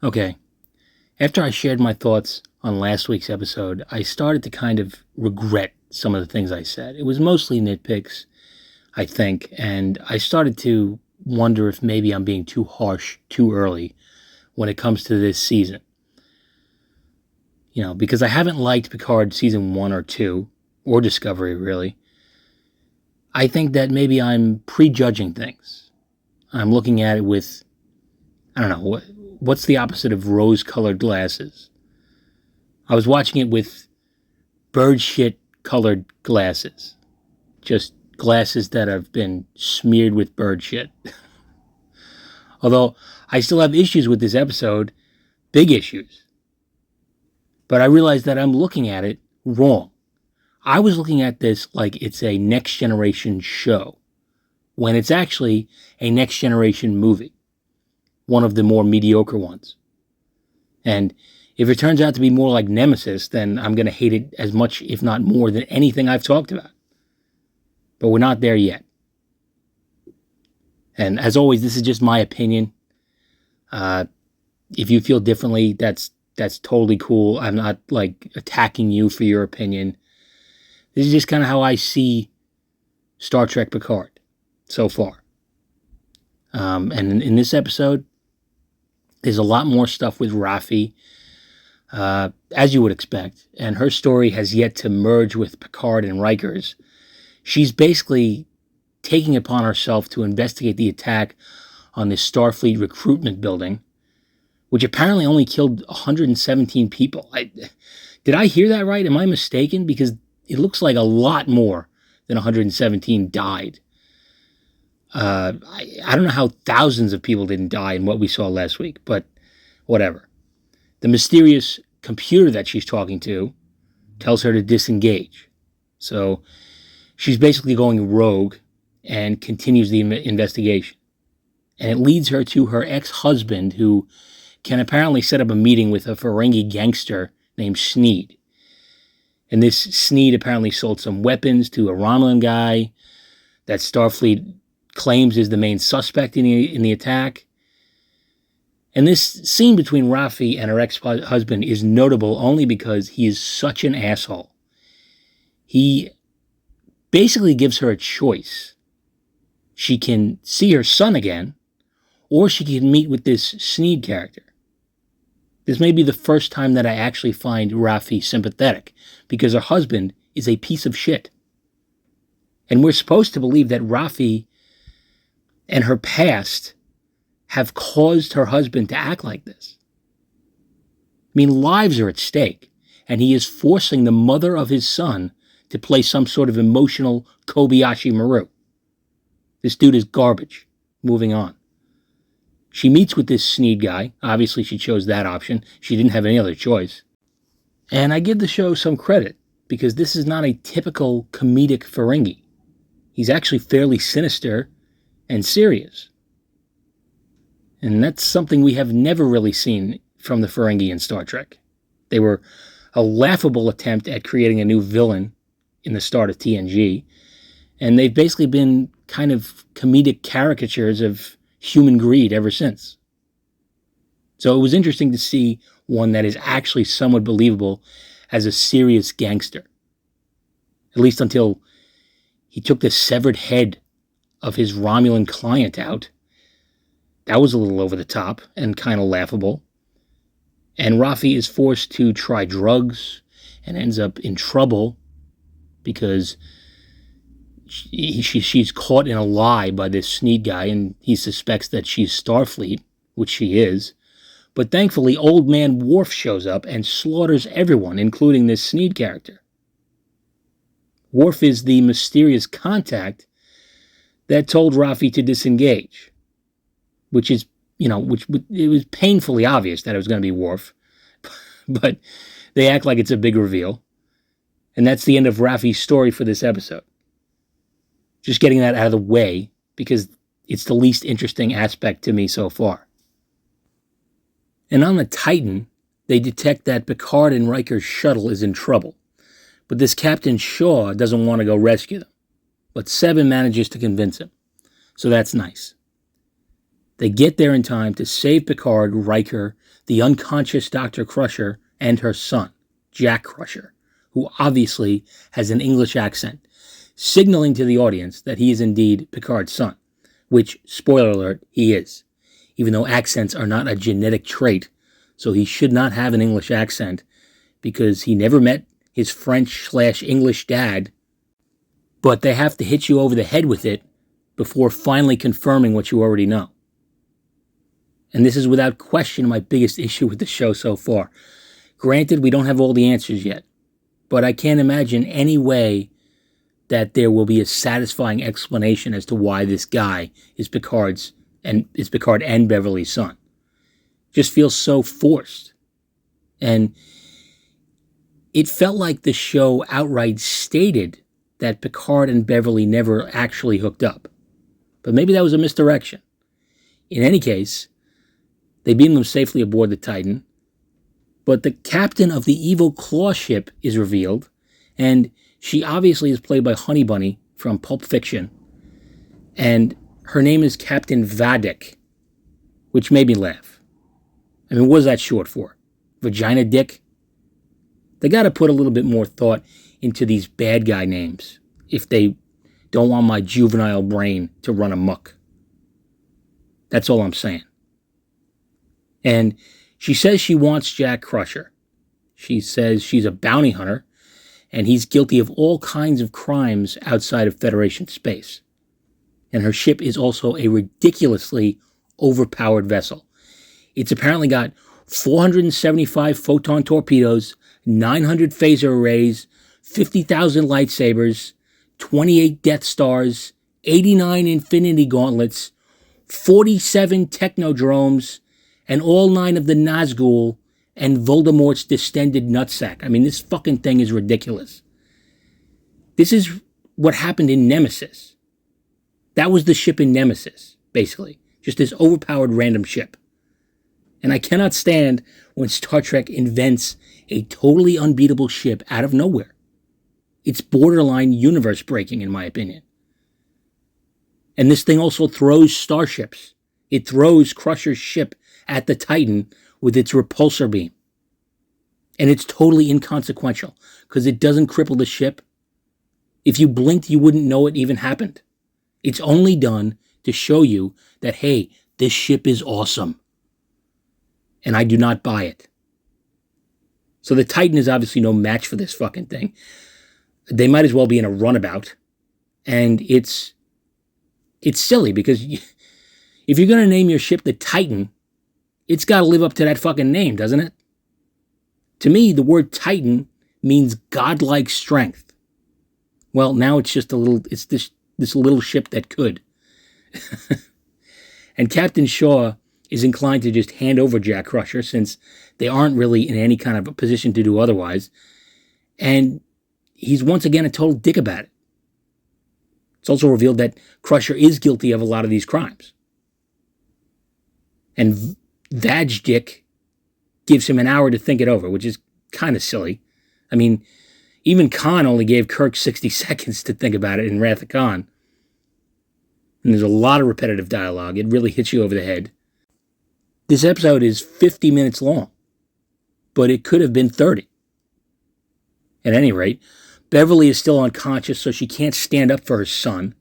Okay, after I shared my thoughts on last week's episode, I started to kind of regret some of the things I said. It was mostly nitpicks, I think, and I started to wonder if maybe I'm being too harsh too early when it comes to this season. Because I haven't liked Picard season 1 or 2, or Discovery really. I think that maybe I'm prejudging things. I'm looking at it with, I don't know, what's the opposite of rose-colored glasses? I was watching it with bird shit colored glasses. Just glasses that have been smeared with bird shit. Although I still have issues with this episode, big issues. But I realized that I'm looking at it wrong. I was looking at this like it's a next generation show, when it's actually a next generation movie. One of the more mediocre ones. And if it turns out to be more like Nemesis, then I'm going to hate it as much, if not more, than anything I've talked about. But we're not there yet. And as always, this is just my opinion. If you feel differently, that's totally cool. I'm not attacking you for your opinion. This is just kind of how I see Star Trek Picard so far. And in this episode, there's a lot more stuff with Raffi, as you would expect, and her story has yet to merge with Picard and Riker's. She's basically taking it upon herself to investigate the attack on this Starfleet recruitment building, which apparently only killed 117 people. Did I hear that right? Am I mistaken? Because it looks like a lot more than 117 died. I don't know how thousands of people didn't die in what we saw last week, but whatever. The mysterious computer that she's talking to tells her to disengage. So she's basically going rogue and continues the investigation. And it leads her to her ex-husband, who can apparently set up a meeting with a Ferengi gangster named Sneed. And this Sneed apparently sold some weapons to a Romulan guy that Starfleet claims is the main suspect in the attack. And this scene between Raffi and her ex-husband is notable only because he is such an asshole. He basically gives her a choice. She can see her son again, or she can meet with this Sneed character. This may be the first time that I actually find Raffi sympathetic, because her husband is a piece of shit. And we're supposed to believe that Raffi and her past have caused her husband to act like this. I mean, lives are at stake, and he is forcing the mother of his son to play some sort of emotional Kobayashi Maru. This dude is garbage. Moving on. She meets with this Sneed guy. Obviously, she chose that option. She didn't have any other choice. And I give the show some credit, because this is not a typical comedic Ferengi. He's actually fairly sinister and serious. And that's something we have never really seen from the Ferengi in Star Trek. They were a laughable attempt at creating a new villain in the start of TNG, and they've basically been kind of comedic caricatures of human greed ever since. So it was interesting to see one that is actually somewhat believable as a serious gangster. At least until he took the severed head of his Romulan client out. That was a little over the top and kind of laughable. And Raffi is forced to try drugs and ends up in trouble because she's caught in a lie by this Sneed guy, and he suspects that she's Starfleet, which she is. But thankfully, Old Man Worf shows up and slaughters everyone, including this Sneed character. Worf is the mysterious contact that told Raffi to disengage, which is, which it was painfully obvious that it was going to be Worf, but they act like it's a big reveal. And that's the end of Raffi's story for this episode. Just getting that out of the way, because it's the least interesting aspect to me so far. And on the Titan, they detect that Picard and Riker's shuttle is in trouble. But this Captain Shaw doesn't want to go rescue them. But Seven manages to convince him. So that's nice. They get there in time to save Picard, Riker, the unconscious Dr. Crusher, and her son, Jack Crusher, who obviously has an English accent, signaling to the audience that he is indeed Picard's son, which, spoiler alert, he is, even though accents are not a genetic trait, so he should not have an English accent because he never met his French/English dad, but they have to hit you over the head with it before finally confirming what you already know. And this is without question my biggest issue with the show so far. Granted, we don't have all the answers yet, but I can't imagine any way that there will be a satisfying explanation as to why this guy is Picard and Beverly's son. Just feels so forced. And it felt like the show outright stated that Picard and Beverly never actually hooked up. But maybe that was a misdirection. In any case, they beam them safely aboard the Titan, but the captain of the evil Claw ship is revealed, and she obviously is played by Honey Bunny from Pulp Fiction, and her name is Captain Vadic, which made me laugh. I mean, what is that short for? Vagina Dick? They got to put a little bit more thought into these bad guy names if they don't want my juvenile brain to run amok. That's all I'm saying. And she says she wants Jack Crusher. She says she's a bounty hunter, and he's guilty of all kinds of crimes outside of Federation space. And her ship is also a ridiculously overpowered vessel. It's apparently got 475 photon torpedoes, 900 phaser arrays, 50,000 lightsabers, 28 Death Stars, 89 Infinity Gauntlets, 47 Technodromes, and all 9 of the Nazgul and Voldemort's distended nutsack. I mean, this fucking thing is ridiculous. This is what happened in Nemesis. That was the ship in Nemesis, basically. Just this overpowered random ship. And I cannot stand when Star Trek invents a totally unbeatable ship out of nowhere. It's borderline universe breaking, in my opinion. And this thing also throws starships. It throws Crusher's ship at the Titan with its repulsor beam. And it's totally inconsequential because it doesn't cripple the ship. If you blinked, you wouldn't know it even happened. It's only done to show you that, hey, this ship is awesome. And I do not buy it. So the Titan is obviously no match for this fucking thing. They might as well be in a runabout. And it's silly because if you're going to name your ship the Titan, it's got to live up to that fucking name, doesn't it? To me, the word Titan means godlike strength. Well, now it's just this little ship that could. And Captain Shaw is inclined to just hand over Jack Crusher since they aren't really in any kind of a position to do otherwise. And he's once again a total dick about it. It's also revealed that Crusher is guilty of a lot of these crimes. And Vajdick gives him an hour to think it over, which is kind of silly. I mean, even Khan only gave Kirk 60 seconds to think about it in Wrath of Khan. And there's a lot of repetitive dialogue. It really hits you over the head. This episode is 50 minutes long, but it could have been 30. At any rate, Beverly is still unconscious, so she can't stand up for her son.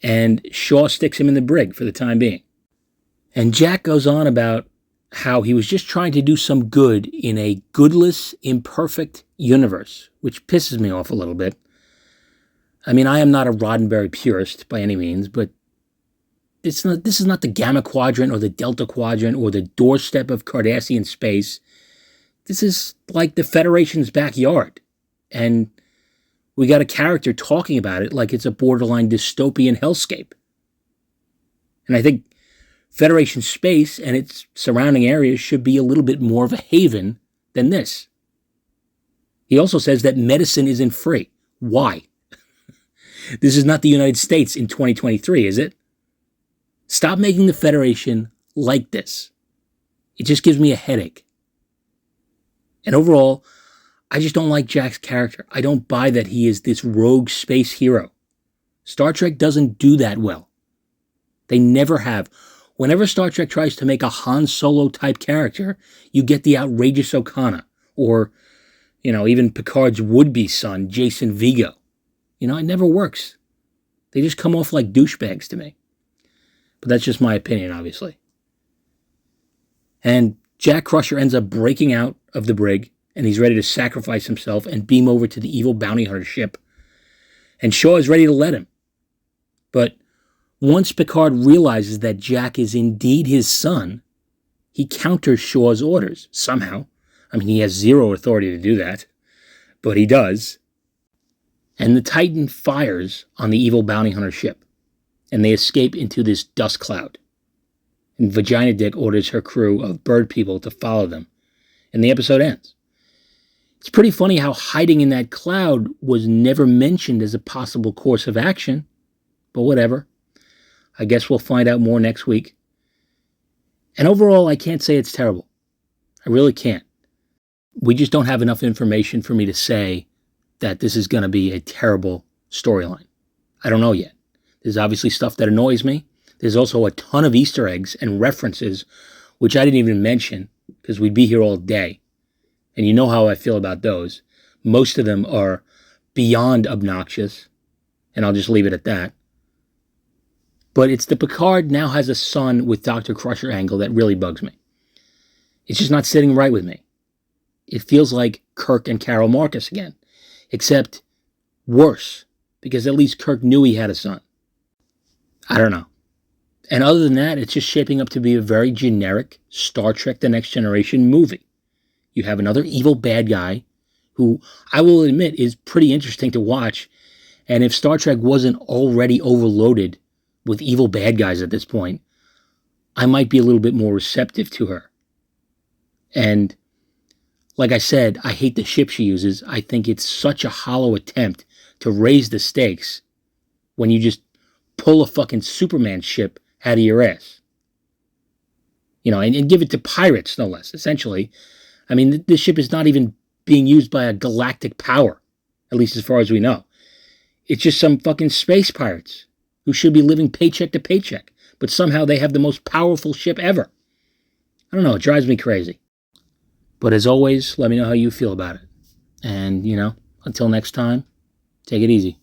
And Shaw sticks him in the brig for the time being. And Jack goes on about how he was just trying to do some good in a goodless, imperfect universe, which pisses me off a little bit. I mean, I am not a Roddenberry purist by any means, but this is not the Gamma Quadrant or the Delta Quadrant or the doorstep of Cardassian space. This is like the Federation's backyard. And we got a character talking about it like it's a borderline dystopian hellscape. And I think Federation space and its surrounding areas should be a little bit more of a haven than this. He also says that medicine isn't free. Why? This is not the United States in 2023, is it? Stop making the Federation like this. It just gives me a headache. And overall, I just don't like Jack's character. I don't buy that he is this rogue space hero. Star Trek doesn't do that well. They never have. Whenever Star Trek tries to make a Han Solo type character, you get the outrageous Okana, or, even Picard's would-be son, Jason Vigo. It never works. They just come off like douchebags to me. But that's just my opinion, obviously. And Jack Crusher ends up breaking out of the brig, and he's ready to sacrifice himself and beam over to the evil bounty hunter ship. And Shaw is ready to let him. But once Picard realizes that Jack is indeed his son, he counters Shaw's orders, somehow. He has zero authority to do that, but he does. And the Titan fires on the evil bounty hunter ship, and they escape into this dust cloud. And Vagina Dick orders her crew of bird people to follow them, and the episode ends. It's pretty funny how hiding in that cloud was never mentioned as a possible course of action, but whatever. I guess we'll find out more next week. And overall, I can't say it's terrible. I really can't. We just don't have enough information for me to say that this is going to be a terrible storyline. I don't know yet. There's obviously stuff that annoys me. There's also a ton of Easter eggs and references, which I didn't even mention because we'd be here all day. And you know how I feel about those. Most of them are beyond obnoxious, and I'll just leave it at that. But it's the Picard now has a son with Dr. Crusher angle that really bugs me. It's just not sitting right with me. It feels like Kirk and Carol Marcus again, except worse, because at least Kirk knew he had a son. I don't know. And other than that, it's just shaping up to be a very generic Star Trek The Next Generation movie. You have another evil bad guy who I will admit is pretty interesting to watch. And if Star Trek wasn't already overloaded with evil bad guys at this point, I might be a little bit more receptive to her. And like I said, I hate the ship she uses. I think it's such a hollow attempt to raise the stakes when you just pull a fucking Superman ship out of your ass. And give it to pirates, no less, essentially. This ship is not even being used by a galactic power, at least as far as we know. It's just some fucking space pirates who should be living paycheck to paycheck, but somehow they have the most powerful ship ever. I don't know, it drives me crazy. But as always, let me know how you feel about it. And, until next time, take it easy.